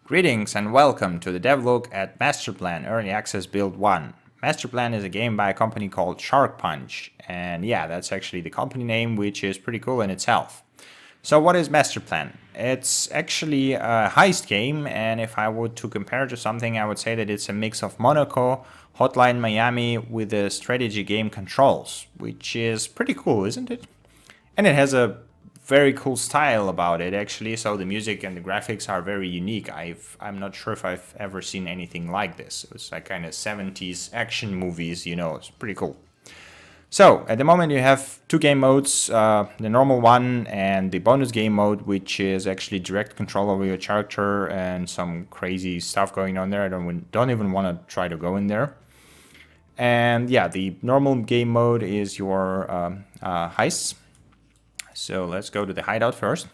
Greetings and welcome to the DevLook at Masterplan Early Access Build 1. Masterplan is a game by a company called Shark Punch, and yeah, that's actually the company name, which is pretty cool in itself. So what is Masterplan? It's actually a heist game, and if I were to compare it to something, I would say that it's a mix of Monaco, Hotline Miami with the strategy game controls, which is pretty cool, isn't it? And it has a very cool style about it, actually. So the music and the graphics are very unique. I'm not sure if I've ever seen anything like this. It's like kind of 70s action movies, you know. It's pretty cool. So at the moment you have two game modes, the normal one and the bonus game mode, which is actually direct control over your character and some crazy stuff going on there. I don't even want to try to go in there. And yeah, the normal game mode is your heists. So let's go to the hideout first.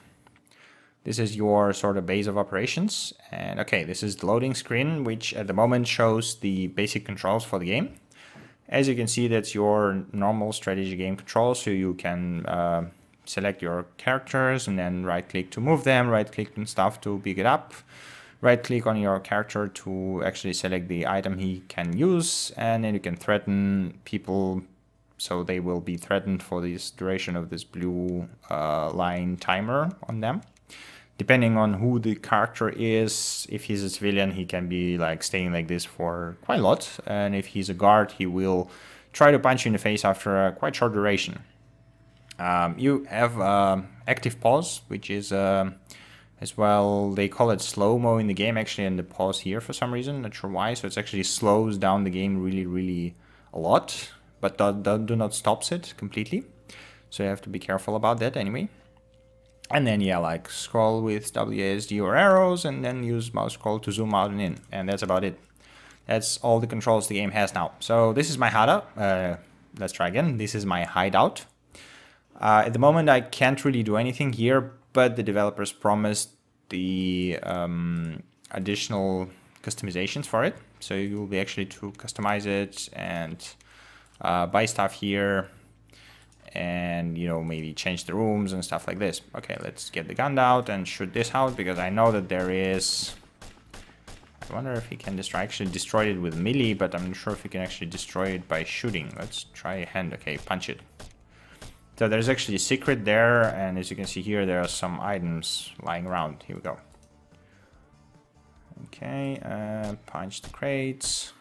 This is your sort of base of operations. And okay, this is the loading screen, which at the moment shows the basic controls for the game. As you can see, that's your normal strategy game controls. So you can select your characters and then right click to move them, right click and stuff to pick it up. Right click on your character to actually select the item he can use. And then you can threaten people. So they will be threatened for this duration of this blue line timer on them. Depending on who the character is, if he's a civilian, he can be like staying like this for quite a lot. And if he's a guard, he will try to punch you in the face after a quite short duration. You have active pause, which is as well, they call it slow-mo in the game actually, and the pause here for some reason, not sure why. So it actually slows down the game really a lot. But do not stops it completely. So you have to be careful about that anyway. And then yeah, like scroll with WASD or arrows and then use mouse scroll to zoom out and in. And that's about it. That's all the controls the game has now. So this is my hideout. Let's try again. This is my hideout. At the moment I can't really do anything here, but the developers promised the additional customizations for it. So you will be actually to customize it and buy stuff here and, you know, maybe change the rooms and stuff like this. Okay, let's get the gun out and shoot this out because I know that there is... I wonder if he can actually destroy it with melee, but I'm not sure if he can actually destroy it by shooting. Let's try a hand. Okay, punch it. So there's actually a secret there, and as you can see here, there are some items lying around. Here we go. Okay, punch the crates.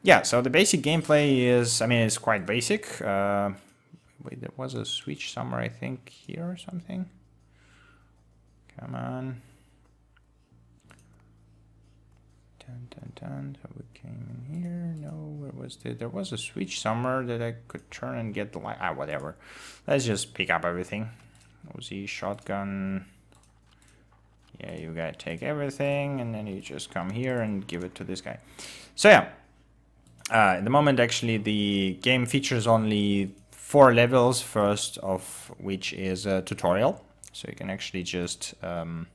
Yeah, so the basic gameplay is, I mean, it's quite basic. Wait, there was a switch somewhere, I think, here or something. Come on. Dun. So we came in here. No, where was the... There was a switch somewhere that I could turn and get the light. Ah, whatever. Let's just pick up everything. Uzi, shotgun. Yeah, you gotta take everything, and then you just come here and give it to this guy. So yeah. At the moment, actually, the game features only 4 levels, first of which is a tutorial. So you can actually just... okay,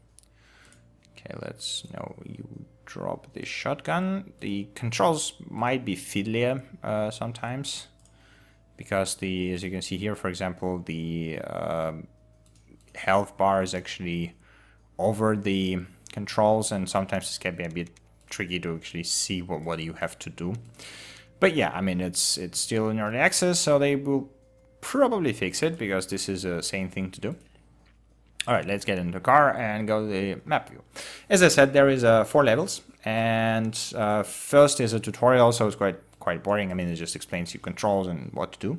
you drop this shotgun. The controls might be fiddlier sometimes. Because as you can see here, for example, the health bar is actually over the controls. And sometimes this can be a bit tricky to actually see what you have to do. But yeah, I mean, it's still in early access, so they will probably fix it because this is a sane thing to do. All right, let's get into the car and go to the map view. As I said, there is 4 levels, and first is a tutorial, so it's quite boring. I mean, it just explains you controls and what to do.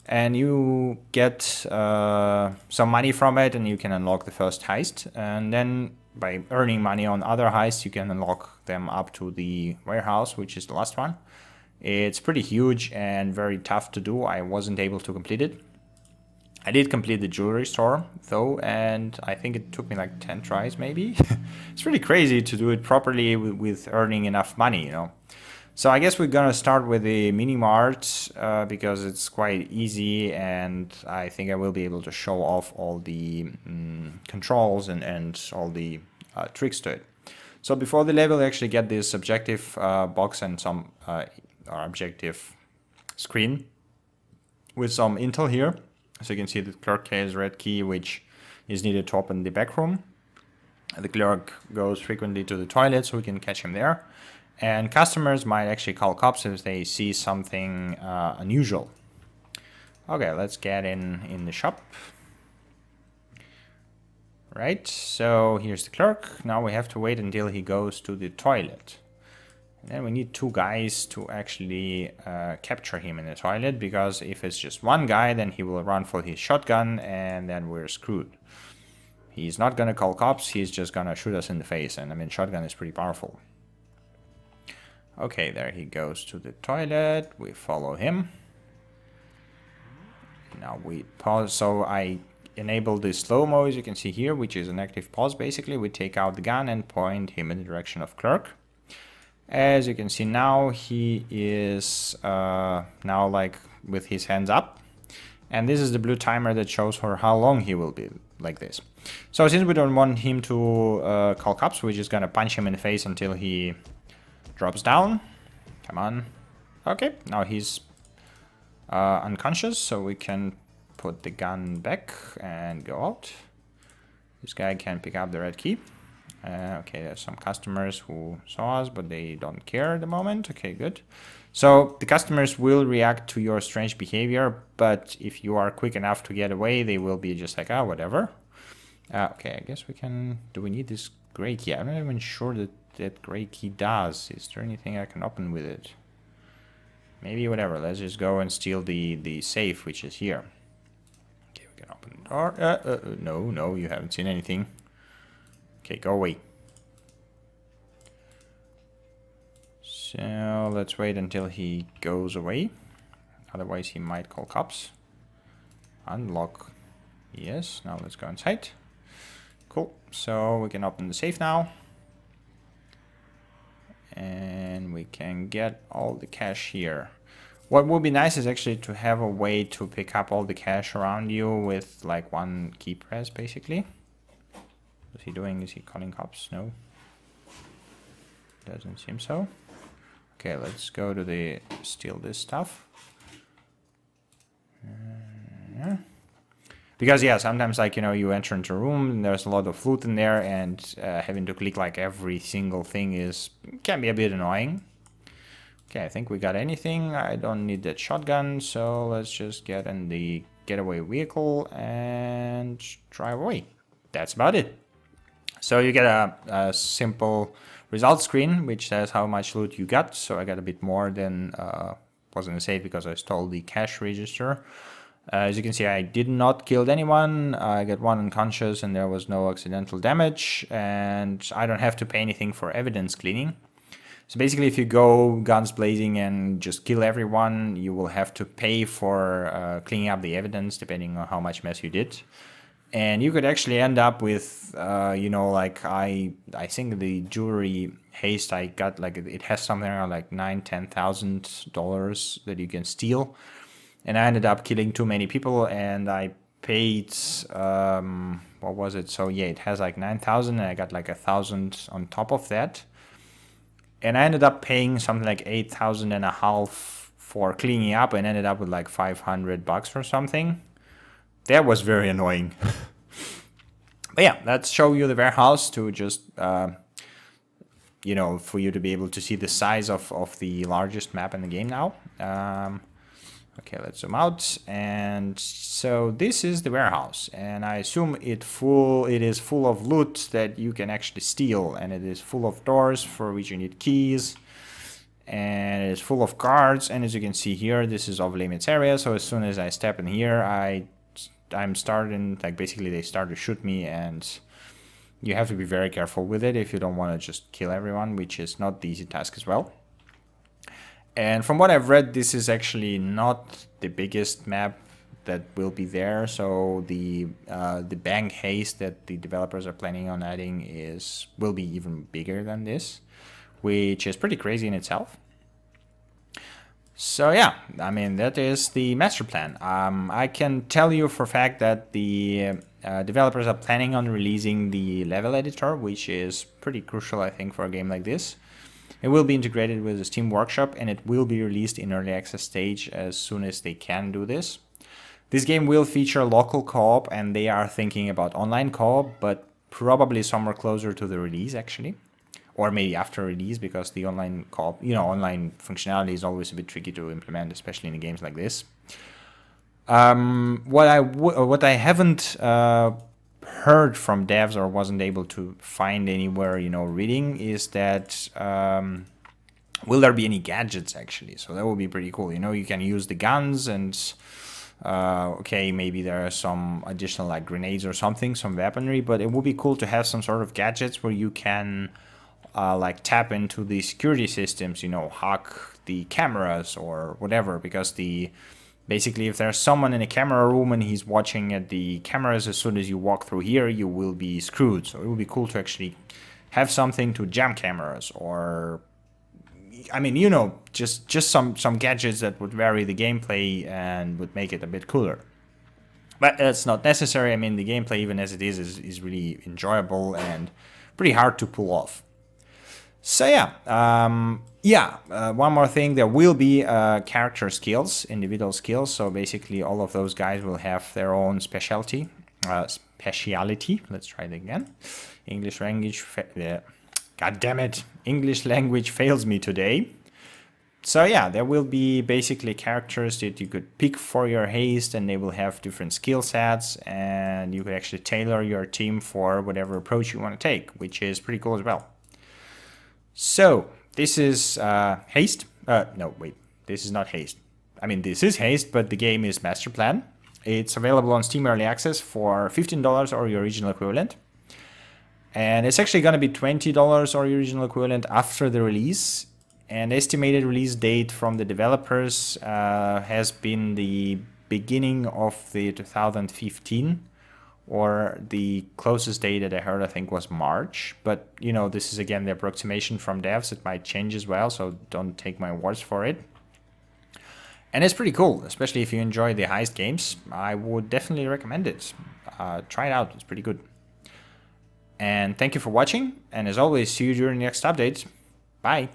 And you get some money from it, and you can unlock the first heist, and then by earning money on other heists, you can unlock them up to the warehouse, which is the last one. It's pretty huge and very tough to do. I wasn't able to complete it. I did complete the jewelry store, though, and I think it took me like 10 tries, maybe. It's really crazy to do it properly with earning enough money, you know. So I guess we're gonna start with the mini mart because it's quite easy, and I think I will be able to show off all the controls and all the tricks to it. So before the level, you actually get this objective box and some objective screen. with some intel here. So you can see the clerk has red key, which is needed to open the back room. The clerk goes frequently to the toilet, so we can catch him there. And customers might actually call cops if they see something unusual. Okay, let's get in the shop. Right, so here's the clerk. Now we have to wait until he goes to the toilet. And then we need 2 guys to actually capture him in the toilet, because if it's just 1 guy, then he will run for his shotgun and then we're screwed. He's not gonna call cops, he's just gonna shoot us in the face, and I mean, shotgun is pretty powerful. Okay, there he goes to the toilet, we follow him. Now we pause, so I enable the slow-mo, as you can see here, which is an active pause basically. We take out the gun and point him in the direction of clerk. As you can see now, he is now like with his hands up. And this is the blue timer that shows for how long he will be like this. So since we don't want him to call cops, we're just gonna punch him in the face until he drops down. Come on. Okay, now he's unconscious, so we can put the gun back and go out. This guy can pick up the red key. Okay, there's some customers who saw us, but they don't care at the moment. Okay, good. So the customers will react to your strange behavior, but if you are quick enough to get away, they will be just like, ah, whatever. Okay, I guess we can... Do we need this gray key? I'm not even sure that that gray key does. Is there anything I can open with it? Maybe whatever. Let's just go and steal the safe, which is here. Okay, we can open the door. No, you haven't seen anything. Okay, go away. So let's wait until he goes away. Otherwise he might call cops. Unlock. Yes, now let's go inside. Cool. So we can open the safe now. And we can get all the cash here. What would be nice is actually to have a way to pick up all the cash around you with like 1 key press basically. What's he doing? Is he calling cops? No. Doesn't seem so. Okay, let's go to the steal this stuff. Because yeah, sometimes like, you know, you enter into a room and there's a lot of loot in there, and having to click like every single thing can be a bit annoying. Okay, I think we got anything. I don't need that shotgun, so let's just get in the getaway vehicle and drive away. That's about it. So you get a simple result screen, which says how much loot you got. So I got a bit more than was in the safe because I stole the cash register. As you can see, I did not kill anyone. I got 1 unconscious and there was no accidental damage. And I don't have to pay anything for evidence cleaning. So basically, if you go guns blazing and just kill everyone, you will have to pay for cleaning up the evidence, depending on how much mess you did. And you could actually end up with, you know, like I think the jewelry heist I got, like it has something around like $9,000-$10,000 that you can steal. And I ended up killing too many people, and I paid, what was it? So yeah, it has like 9,000, and I got like 1,000 on top of that. And I ended up paying something like 8,500 for cleaning up, and ended up with like $500 or something. That was very annoying. But yeah, let's show you the warehouse to just, you know, for you to be able to see the size of the largest map in the game now. Okay, let's zoom out. And so this is the warehouse, and I assume it is full of loot that you can actually steal, and it is full of doors for which you need keys, and it is full of guards. And as you can see here, this is off limits area, so as soon as I step in here, I'm starting, like basically they start to shoot me, and you have to be very careful with it if you don't want to just kill everyone, which is not the easy task as well. And from what I've read, this is actually not the biggest map that will be there. So the bank heist that the developers are planning on adding will be even bigger than this, which is pretty crazy in itself. So yeah, I mean, that is the master plan. I can tell you for a fact that the developers are planning on releasing the level editor, which is pretty crucial, I think, for a game like this. It will be integrated with the Steam Workshop, and it will be released in early access stage as soon as they can do this. This game will feature local co-op, and they are thinking about online co-op, but probably somewhere closer to the release actually, or maybe after release, because the online co-op, online functionality is always a bit tricky to implement, especially in games like this. What I haven't heard from devs or wasn't able to find anywhere, reading, is that will there be any gadgets actually? So that would be pretty cool. You can use the guns and okay, maybe there are some additional like grenades or something, some weaponry, but it would be cool to have some sort of gadgets where you can like tap into the security systems, hack the cameras or whatever, because basically if there's someone in a camera room and he's watching at the cameras, as soon as you walk through here, you will be screwed. So it would be cool to actually have something to jam cameras, or I mean, just some gadgets that would vary the gameplay and would make it a bit cooler. But it's not necessary. I mean, the gameplay, even as it is really enjoyable and pretty hard to pull off. So yeah, one more thing, there will be character skills, individual skills. So basically all of those guys will have their own specialty. Let's try it again. English language, God damn it, English language fails me today. So yeah, there will be basically characters that you could pick for your heist, and they will have different skill sets, and you could actually tailor your team for whatever approach you want to take, which is pretty cool as well. So this is heist. No, wait, this is not heist. I mean, this is heist, but the game is Masterplan. It's available on Steam Early Access for $15 or your original equivalent. And it's actually going to be $20 or your original equivalent after the release. And estimated release date from the developers has been the beginning of the 2015, or the closest date that I heard, I think, was March. But, this is again the approximation from devs. It might change as well, so don't take my words for it. And it's pretty cool, especially if you enjoy the heist games. I would definitely recommend it. Try it out, it's pretty good. And thank you for watching, and as always, see you during the next update. Bye!